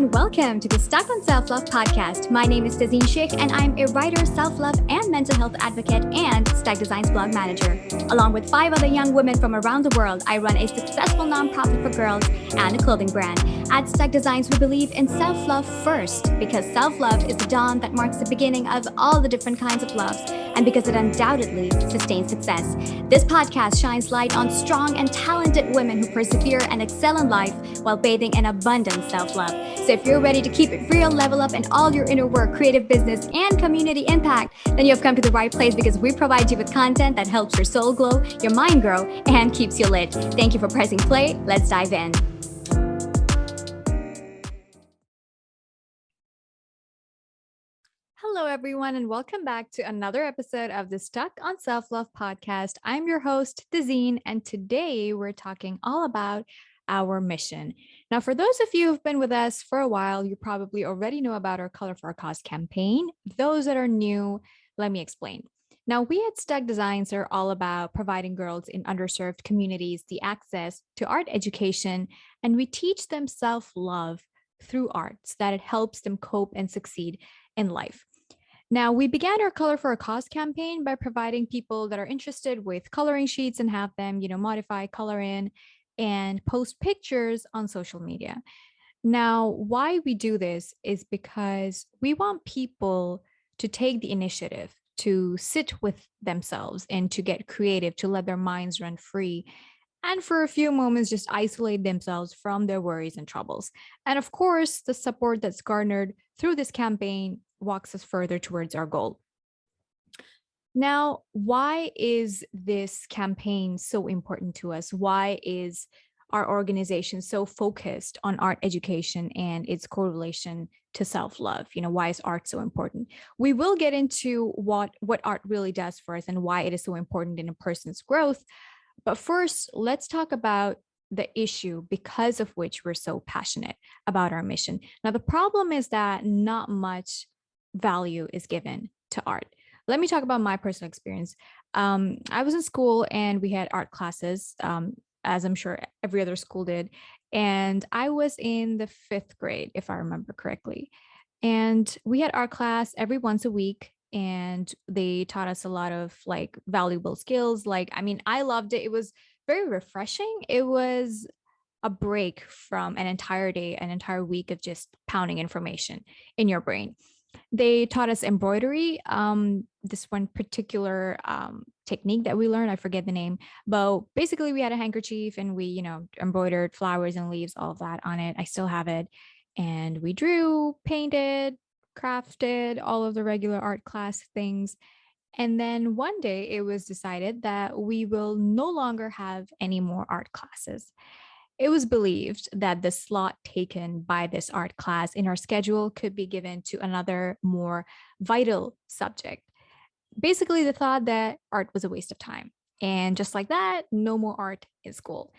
and welcome to the Stuck on Self-Love podcast. My name is Tazeen, and I'm a writer, self-love, and mental health advocate and STUK Designs blog manager. Along with 5 other young women from around the world, I run a successful nonprofit for girls and a clothing brand. At STUK Designs, we believe in self-love first because self-love is the dawn that marks the beginning of all the different kinds of loves and because it undoubtedly sustains success. This podcast shines light on strong and talented women who persevere and excel in life while bathing in abundant self-love. So if you're ready to keep it real, level up in all your inner work, creative business, and community impact, then you've come to the right place because we provide you with content that helps your soul glow, your mind grow, and keeps you lit. Thank you for pressing play. Let's dive in. Hello, everyone, and welcome back to another episode of the Stuck on Self-Love podcast. I'm your host, Tazeen, and today we're talking all about our mission. Now, for those of you who've been with us for a while, you probably already know about our Color for a Cause campaign. Those that are new, let me explain. Now, we at STUK Designs are all about providing girls in underserved communities the access to art education, and we teach them self-love through art so that it helps them cope and succeed in life. Now, we began our Color for a Cause campaign by providing people that are interested with coloring sheets and have them, modify, color in, and post pictures on social media. Now, why we do this is because we want people to take the initiative to sit with themselves and to get creative, to let their minds run free, and for a few moments just isolate themselves from their worries and troubles. And of course, the support that's garnered through this campaign walks us further towards our goal. Now, why is this campaign so important to us? Why is our organization so focused on art education and its correlation to self-love? Why is art so important? We will get into what art really does for us and why it is so important in a person's growth. But first, let's talk about the issue because of which we're so passionate about our mission. Now, the problem is that not much value is given to art. Let me talk about my personal experience. I was in school and we had art classes, as I'm sure every other school did. And I was in the 5th grade, if I remember correctly. And we had art class every once a week. And they taught us a lot of valuable skills. I loved it. It was very refreshing. It was a break from an entire day, an entire week of just pounding information in your brain. They taught us embroidery. This one particular technique that we learned, I forget the name, but basically we had a handkerchief and we, embroidered flowers and leaves, all of that on it. I still have it. And we drew, painted, crafted, all of the regular art class things. And then one day it was decided that we will no longer have any more art classes. It was believed that the slot taken by this art class in our schedule could be given to another more vital subject. Basically, the thought that art was a waste of time. And just like that, no more art in school.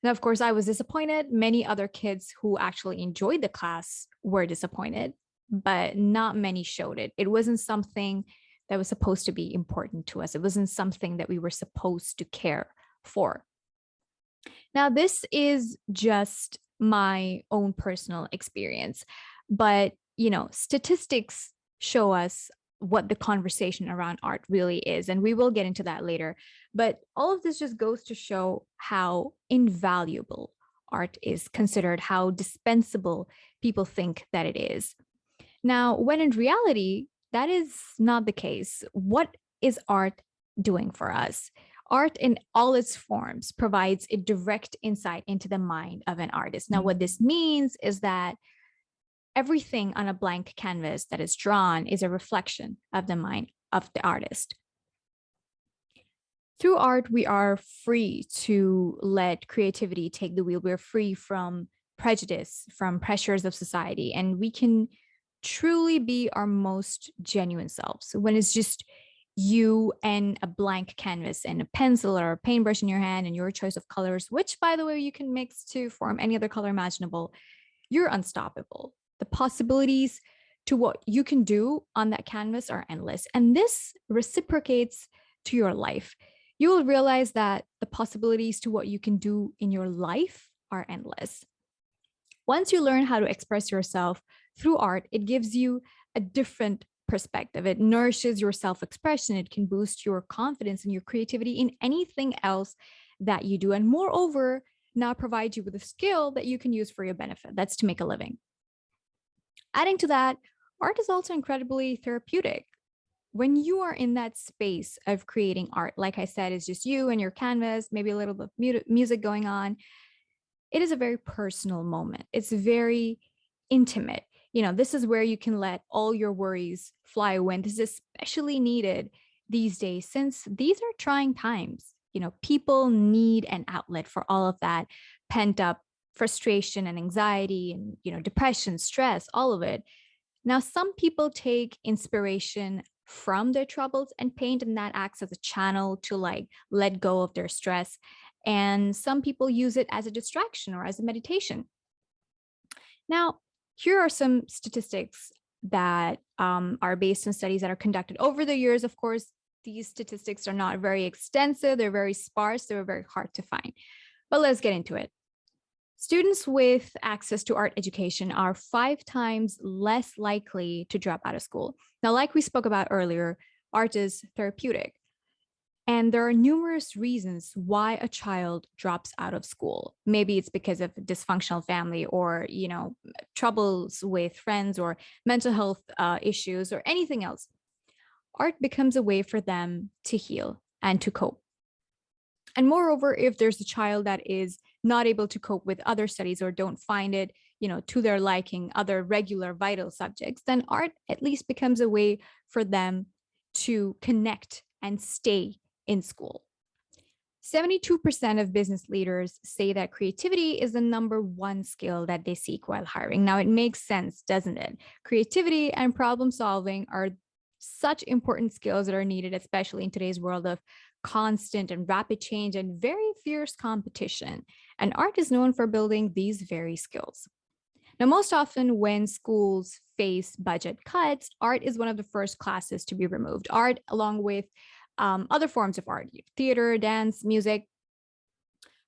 Now, of course, I was disappointed. Many other kids who actually enjoyed the class were disappointed, but not many showed it. It wasn't something that was supposed to be important to us. It wasn't something that we were supposed to care for. Now, this is just my own personal experience, but, statistics show us what the conversation around art really is, and we will get into that later. But all of this just goes to show how invaluable art is considered, how dispensable people think that it is. Now, when in reality, that is not the case. What is art doing for us? Art in all its forms provides a direct insight into the mind of an artist. Now, what this means is that everything on a blank canvas that is drawn is a reflection of the mind of the artist. Through art, we are free to let creativity take the wheel. We're free from prejudice, from pressures of society, and we can truly be our most genuine selves when it's just you and a blank canvas and a pencil or a paintbrush in your hand and your choice of colors, which, by the way, you can mix to form any other color imaginable. You're unstoppable. The possibilities to what you can do on that canvas are endless. And this reciprocates to your life. You will realize that the possibilities to what you can do in your life are endless. Once you learn how to express yourself through art, it gives you a different perspective. It nourishes your self-expression. It can boost your confidence and your creativity in anything else that you do. And moreover, now provide you with a skill that you can use for your benefit. That's to make a living. Adding to that, art is also incredibly therapeutic. When you are in that space of creating art, like I said, it's just you and your canvas, maybe a little bit of music going on. It is a very personal moment. It's very intimate. This is where you can let all your worries fly away. And this is especially needed these days since these are trying times. People need an outlet for all of that pent up frustration and anxiety and, depression, stress, all of it. Now, some people take inspiration from their troubles and paint, and that acts as a channel to let go of their stress. And some people use it as a distraction or as a meditation. Now, here are some statistics that are based on studies that are conducted over the years. Of course, these statistics are not very extensive. They're very sparse. They're very hard to find. But let's get into it. Students with access to art education are 5 times less likely to drop out of school. Now, like we spoke about earlier, art is therapeutic. And there are numerous reasons why a child drops out of school. Maybe it's because of a dysfunctional family or, troubles with friends or mental health issues or anything else. Art becomes a way for them to heal and to cope. And moreover, if there's a child that is not able to cope with other studies or don't find it, to their liking, other regular vital subjects, then art at least becomes a way for them to connect and stay in school. 72% of business leaders say that creativity is the number one skill that they seek while hiring. Now, it makes sense, doesn't it? Creativity and problem solving are such important skills that are needed, especially in today's world of constant and rapid change and very fierce competition. And art is known for building these very skills. Now, most often when schools face budget cuts, art is one of the first classes to be removed. Art, along with other forms of art, theater, dance, music.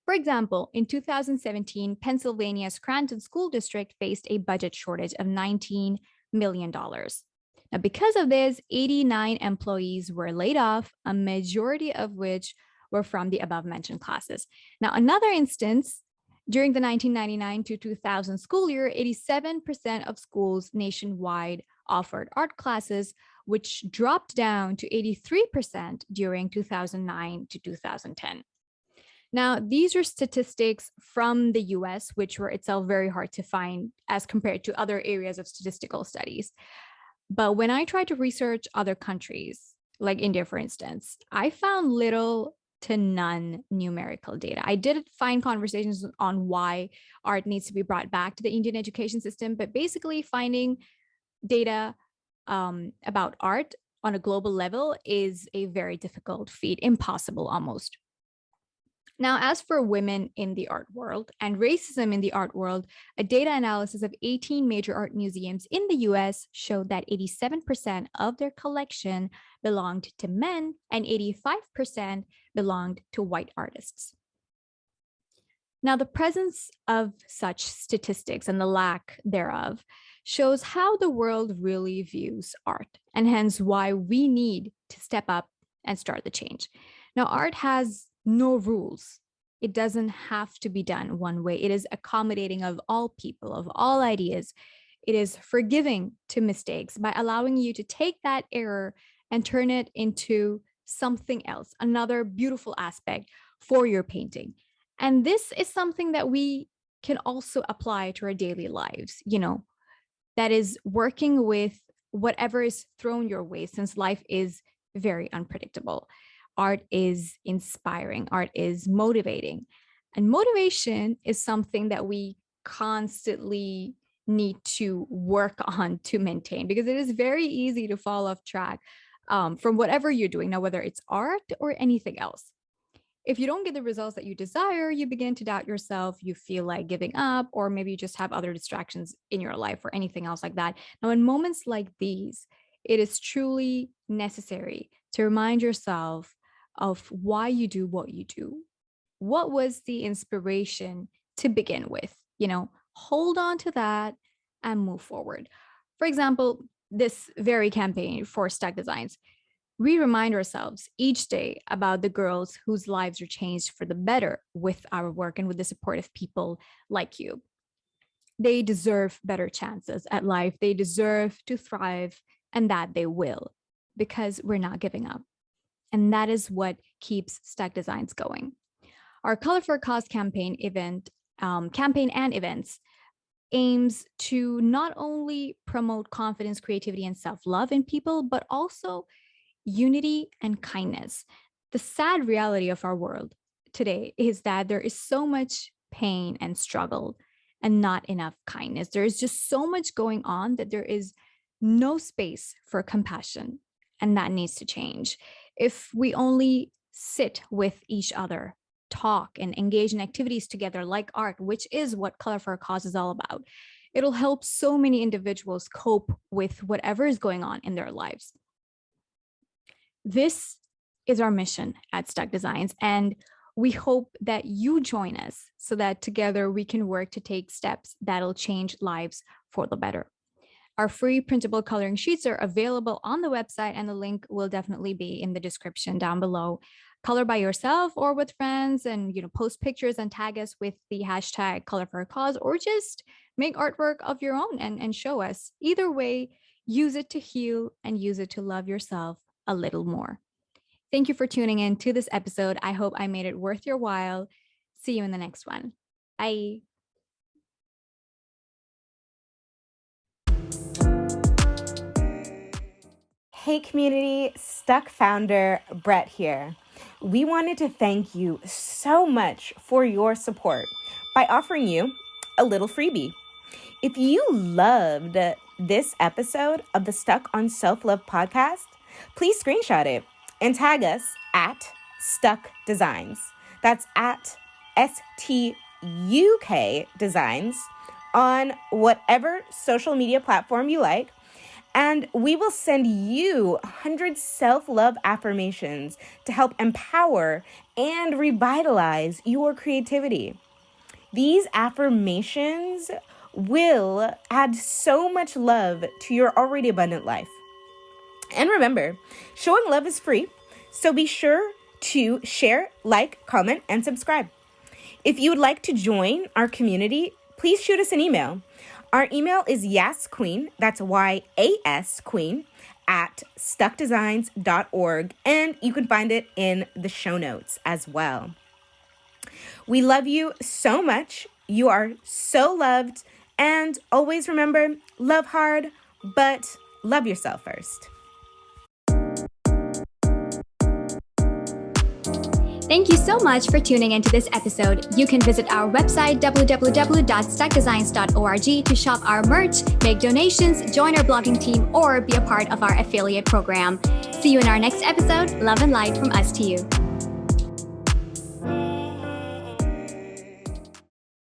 For example, in 2017, Pennsylvania's Scranton School District faced a budget shortage of $19 million. Now, because of this, 89 employees were laid off, a majority of which were from the above-mentioned classes. Now, another instance, during the 1999 to 2000 school year, 87% of schools nationwide offered art classes, which dropped down to 83% during 2009 to 2010. Now, these are statistics from the US, which were itself very hard to find as compared to other areas of statistical studies. But when I tried to research other countries, like India, for instance, I found little to none numerical data. I did find conversations on why art needs to be brought back to the Indian education system, but basically finding data about art on a global level is a very difficult feat, impossible almost. Now, as for women in the art world and racism in the art world, a data analysis of 18 major art museums in the US showed that 87% of their collection belonged to men and 85% belonged to white artists. Now, the presence of such statistics and the lack thereof shows how the world really views art, and hence why we need to step up and start the change. Now, art has no rules. It doesn't have to be done one way. It is accommodating of all people, of all ideas. It is forgiving to mistakes by allowing you to take that error and turn it into something else, another beautiful aspect for your painting. And this is something that we can also apply to our daily lives, that is working with whatever is thrown your way, since life is very unpredictable. Art is inspiring, art is motivating. And motivation is something that we constantly need to work on to maintain, because it is very easy to fall off track from whatever you're doing, now, whether it's art or anything else. If you don't get the results that you desire, you begin to doubt yourself, you feel like giving up, or maybe you just have other distractions in your life or anything else like that. Now, in moments like these, it is truly necessary to remind yourself of why you do what you do. What was the inspiration to begin with? hold on to that and move forward. For example, this very campaign for STUK Designs, we remind ourselves each day about the girls whose lives are changed for the better with our work and with the support of people like you. They deserve better chances at life. They deserve to thrive, and that they will, because we're not giving up. And that is what keeps STUK Designs going. Our Color for a Cause campaign and events aims to not only promote confidence, creativity, and self-love in people, but also unity and kindness. The sad reality of our world today is that there is so much pain and struggle and not enough kindness. There is just so much going on that there is no space for compassion, and that needs to change. If we only sit with each other, talk, and engage in activities together like art, which is what Color for a Cause is all about, it'll help so many individuals cope with whatever is going on in their lives. This is our mission at STUK Designs, and we hope that you join us so that together we can work to take steps that'll change lives for the better. Our free printable coloring sheets are available on the website, and the link will definitely be in the description down below. Color by yourself or with friends, and post pictures and tag us with the hashtag Color for a Cause, or just make artwork of your own and show us. Either way, use it to heal and use it to love yourself a little more. Thank you for tuning in to this episode. I hope I made it worth your while. See you in the next one. Bye. Hey community, STUK founder Brett here. We wanted to thank you so much for your support by offering you a little freebie. If you loved this episode of the STUK on Self-Love podcast, please screenshot it and tag us at STUK Designs. That's at STUK Designs on whatever social media platform you like. And we will send you 100 self-love affirmations to help empower and revitalize your creativity. These affirmations will add so much love to your already abundant life. And remember, showing love is free, so be sure to share, like, comment, and subscribe. If you would like to join our community, please shoot us an email. Our email is yasqueen, that's Y-A-S Queen, at stukdesigns.org, and you can find it in the show notes as well. We love you so much. You are so loved, and always remember, love hard, but love yourself first. Thank you so much for tuning into this episode. You can visit our website, www.stukdesigns.org, to shop our merch, make donations, join our blogging team, or be a part of our affiliate program. See you in our next episode. Love and light from us to you.